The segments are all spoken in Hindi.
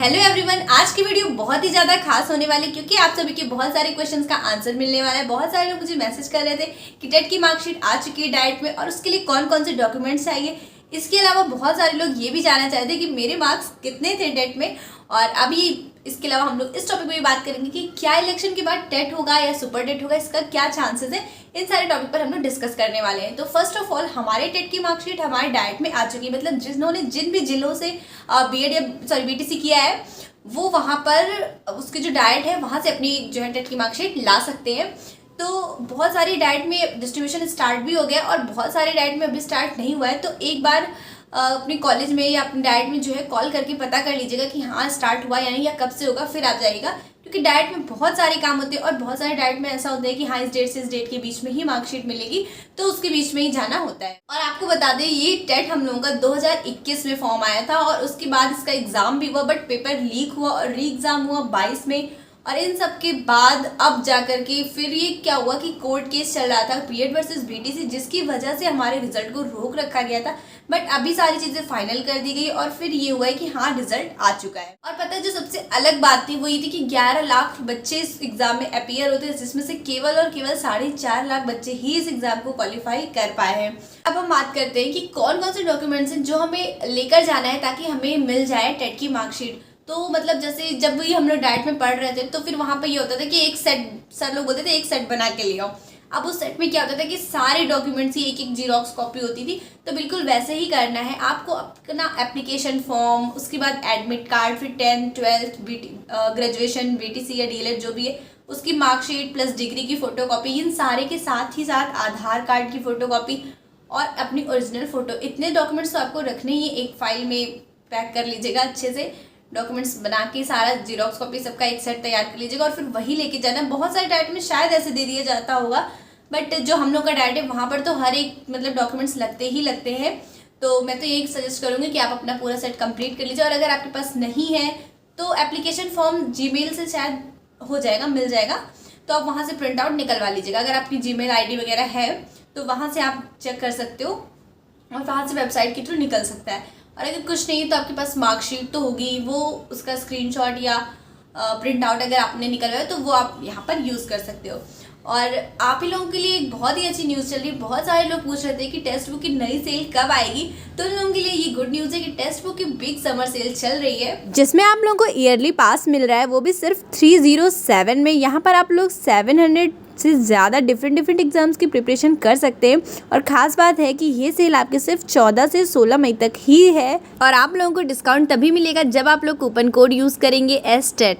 हेलो एवरीवन, आज की वीडियो बहुत ही ज़्यादा खास होने वाली क्योंकि आप सभी के बहुत सारे क्वेश्चंस का आंसर मिलने वाला है। बहुत सारे लोग मुझे मैसेज कर रहे थे कि टेट की मार्कशीट आ चुकी है डाइट में और उसके लिए कौन कौन से डॉक्यूमेंट्स चाहिए। इसके अलावा बहुत सारे लोग ये भी जानना चाहते हैं कि मेरे मार्क्स कितने थे टेट में। और अभी इसके अलावा हम लोग इस टॉपिक में भी बात करेंगे कि क्या इलेक्शन के बाद टेट होगा या सुपर टेट होगा, इसका क्या चांसेस है। इन सारे टॉपिक पर हम लोग डिस्कस करने वाले हैं। तो फर्स्ट ऑफ ऑल, हमारे टेट की मार्कशीट हमारे डाइट में आ चुकी है। मतलब जिन्होंने जिन भी जिलों से बीएड या बीटीसी किया है वो वहाँ पर उसकी जो डाइट है वहाँ से अपनी जो है टेट की मार्कशीट ला सकते हैं। तो बहुत सारी डाइट में डिस्ट्रीब्यूशन स्टार्ट भी हो गया और बहुत सारे डाइट में अभी स्टार्ट नहीं हुआ है। तो एक बार अपने कॉलेज में या अपनी डाइट में जो है कॉल करके पता कर लीजिएगा कि हाँ स्टार्ट हुआ या नहीं, या कब से होगा, फिर आप जाइएगा। क्योंकि डाइट में बहुत सारे काम होते हैं और बहुत सारे डाइट में ऐसा होता है कि हाँ इस डेट से इस डेट के बीच में ही मार्कशीट मिलेगी, तो उसके बीच में ही जाना होता है। और आपको बता दें, ये टेट हम लोगों का 2021 में फॉर्म आया था और उसके बाद इसका एग्जाम भी हुआ, बट पेपर लीक हुआ और री एग्जाम हुआ 22 में। और इन सब के बाद अब जाकर के फिर ये क्या हुआ कि कोर्ट केस चल रहा था बीएड वर्सेस बीटीसी, जिसकी वजह से हमारे रिजल्ट को रोक रखा गया था। बट अभी सारी चीज़ें फाइनल कर दी गई और फिर ये हुआ है कि हाँ रिजल्ट आ चुका है। और पता है, जो सबसे अलग बात थी वो ये थी कि 11 लाख बच्चे इस एग्जाम में अपीयर होते हैं, जिसमें से केवल और केवल 4.5 लाख बच्चे ही इस एग्जाम को क्वालिफाई कर पाए हैं। अब हम बात करते हैं कि कौन कौन से डॉक्यूमेंट्स हैं जो हमें लेकर जाना है ताकि हमें मिल जाए टेट की मार्कशीट। तो मतलब जैसे जब भी हम लोग डाइट में पढ़ रहे थे तो फिर वहाँ पे ये होता था कि एक सेट, सर लोग बोलते थे एक सेट बना के ले आओ। अब उस सेट में क्या होता था कि सारे डॉक्यूमेंट्स की एक एक जीरोक्स कॉपी होती थी। तो बिल्कुल वैसे ही करना है आपको। अपना एप्लीकेशन फॉर्म, उसके बाद एडमिट कार्ड, फिर 10th 12th ग्रेजुएशन बीटीसी या डीएलएड जो भी है उसकी मार्कशीट प्लस डिग्री की फ़ोटोकॉपी, इन सारे के साथ ही साथ आधार कार्ड की फ़ोटोकॉपी और अपनी ओरिजिनल फ़ोटो, इतने डॉक्यूमेंट्स तो आपको रखने ही एक फाइल में पैक कर लीजिएगा अच्छे से। डॉक्यूमेंट्स बना के सारा जीरोक्स कॉपी सबका एक सेट तैयार कर लीजिएगा और फिर वही लेके जाना। बहुत सारे डाइट में शायद ऐसे दे दिया जाता होगा, बट जो हम लोग का डाइट है वहाँ पर तो हर एक मतलब डॉक्यूमेंट्स लगते ही लगते हैं। तो मैं तो यही सजेस्ट करूँगी कि आप अपना पूरा सेट कंप्लीट कर लीजिए। और अगर आपके पास नहीं है तो एप्लीकेशन फॉर्म जीमेल से शायद हो जाएगा, मिल जाएगा, तो आप वहाँ से प्रिंट आउट निकलवा लीजिएगा। अगर आपकी जीमेल आईडी वगैरह है तो वहाँ से आप चेक कर सकते हो और वहाँ से वेबसाइट के थ्रू निकल सकता है। और अगर कुछ नहीं है तो आपके पास मार्कशीट तो होगी, वो उसका स्क्रीनशॉट या प्रिंट आउट अगर आपने निकलवाया तो वो आप यहाँ पर यूज़ कर सकते हो। और आप ही लोगों के लिए एक बहुत ही अच्छी न्यूज़ चल रही है। बहुत सारे लोग पूछ रहे थे कि टेक्स्ट बुक की नई सेल कब आएगी, तो उन लोगों के लिए ये गुड न्यूज़ है कि टेक्स्ट बुक की बिग समर सेल चल रही है, जिसमें आप लोगों को ईयरली पास मिल रहा है, वो भी सिर्फ 307 में। यहाँ पर आप लोग 700 से ज़्यादा डिफरेंट एग्जाम्स की प्रिपरेशन कर सकते हैं। और ख़ास बात है कि ये सेल आपके सिर्फ 14 से 16 मई तक ही है और आप लोगों को डिस्काउंट तभी मिलेगा जब आप लोग कूपन कोड यूज़ करेंगे STET।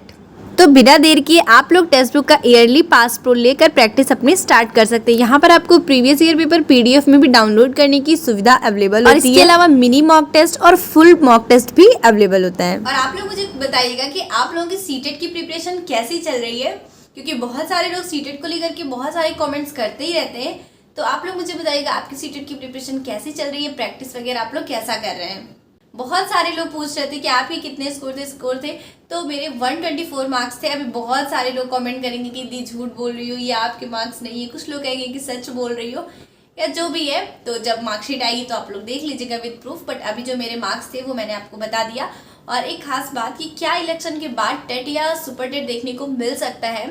तो बिना देर किए आप लोग टेक्स्ट बुक का ईयरली पास प्रो लेकर प्रैक्टिस अपनी स्टार्ट कर सकते हैं। यहाँ पर आपको प्रीवियस ईयर पेपर PDF में भी डाउनलोड करने की सुविधा अवेलेबल होती है। इसके अलावा मिनी मॉक टेस्ट और फुल मॉक टेस्ट भी अवेलेबल होता है। और आप लोग मुझे बताइएगा कि आप लोगों की सीटेट की प्रिपरेशन कैसी चल रही है, क्योंकि बहुत सारे लोग सीटेट को लेकर के बहुत सारे कमेंट्स करते ही रहते हैं। तो आप लोग मुझे बताइएगा आपकी सीटेट की प्रिपरेशन कैसी चल रही है, प्रैक्टिस वगैरह आप लोग कैसा कर रहे हैं। बहुत सारे लोग पूछ रहे थे कि आपके कितने स्कोर थे। तो मेरे 124 मार्क्स थे। अभी बहुत सारे लोग कमेंट करेंगे कि दी झूठ बोल रही हो, ये आपके मार्क्स नहीं है। कुछ लोग कहेंगे कि सच बोल रही हो, या जो भी है। तो जब मार्कशीट आएगी तो आप लोग देख लीजिएगा विद प्रूफ। बट अभी जो मेरे मार्क्स थे वो मैंने आपको बता दिया। और एक खास बात कि क्या इलेक्शन के बाद टेट या सुपर टेट देखने को मिल सकता है।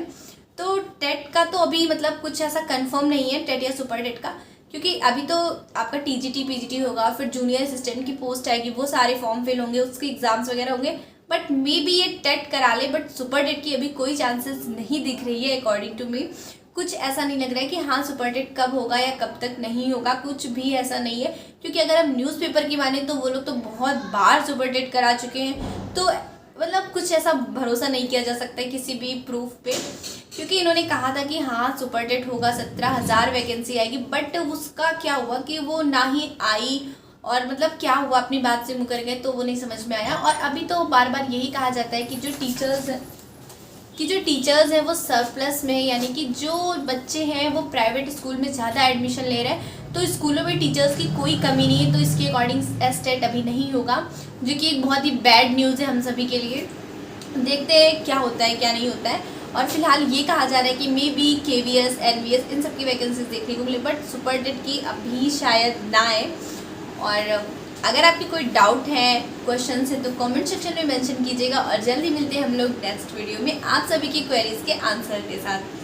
तो टेट का तो अभी मतलब कुछ ऐसा कंफर्म नहीं है, टेट या सुपर टेट का, क्योंकि अभी तो आपका TGT PGT होगा, फिर जूनियर असिस्टेंट की पोस्ट आएगी, वो सारे फॉर्म फिल होंगे, उसके एग्जाम्स वगैरह होंगे। बट मे बी ये टेट करा ले, बट सुपर टेट की अभी कोई चांसेस नहीं दिख रही है अकॉर्डिंग टू मी। कुछ ऐसा नहीं लग रहा है कि हाँ सुपर टेट कब होगा या कब तक नहीं होगा, कुछ भी ऐसा नहीं है। क्योंकि अगर हम न्यूज़पेपर की माने तो वो लोग तो बहुत बार सुपर टेट करा चुके हैं। तो मतलब कुछ ऐसा भरोसा नहीं किया जा सकता है किसी भी प्रूफ पे, क्योंकि इन्होंने कहा था कि हाँ सुपर टेट होगा, 17,000 वैकेंसी आएगी, बट उसका क्या हुआ कि वो ना ही आई। और मतलब क्या हुआ, अपनी बात से मुकर गए, तो वो नहीं समझ में आया। और अभी तो बार बार यही कहा जाता है कि जो टीचर्स हैं वो सरप्लस में है, यानी कि जो बच्चे हैं वो प्राइवेट स्कूल में ज़्यादा एडमिशन ले रहे हैं, तो स्कूलों में टीचर्स की कोई कमी नहीं है। तो इसके अकॉर्डिंग STET अभी नहीं होगा, जो कि एक बहुत ही बैड न्यूज़ है हम सभी के लिए। देखते हैं क्या होता है क्या नहीं होता है। और फिलहाल ये कहा जा रहा है कि मे बी KVS NVS इन सब की वैकेंसीज देखने को मिले, बट सुपर टेट की अभी शायद ना आए। और अगर आपकी कोई डाउट है, क्वेश्चन है तो कमेंट सेक्शन में मेंशन कीजिएगा और जल्दी मिलते हैं हम लोग नेक्स्ट वीडियो में आप सभी की क्वेरीज के आंसर के साथ।